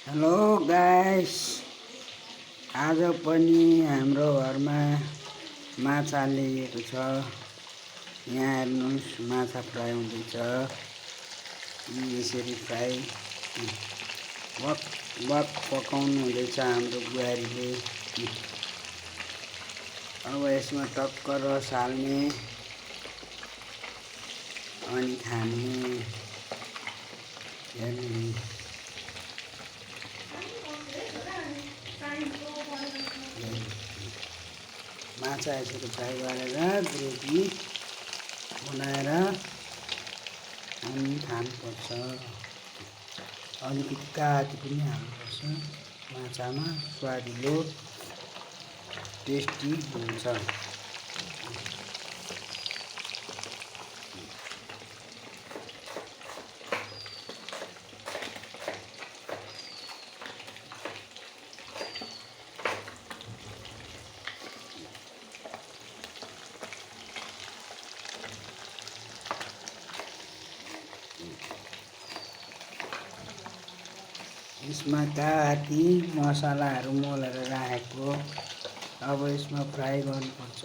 Hello guys, आज पनि हाम्रो घरमा माछा ल्याइएको छ। यहाँ हेर्नुहोस्, माछा फ्राई हुँदैछ। यसरी फ्राई बक बक पकाउनु हुँदैछ हाम्रो बुहारीले। अब यसमा टक्क रस हाल्ने अनि खाने। हेर्नु, माछा यसरी फ्राई गरेर ग्रेभी बनाएर अनि खानुपर्छ। अलिकति काटी पनि हाल्नुपर्छ माछामा, स्वादिलो टेस्टी हुन्छ। यसमा काटी मसलाहरू मोलेर राखेको, अब यसमा फ्राई गर्नुपर्छ।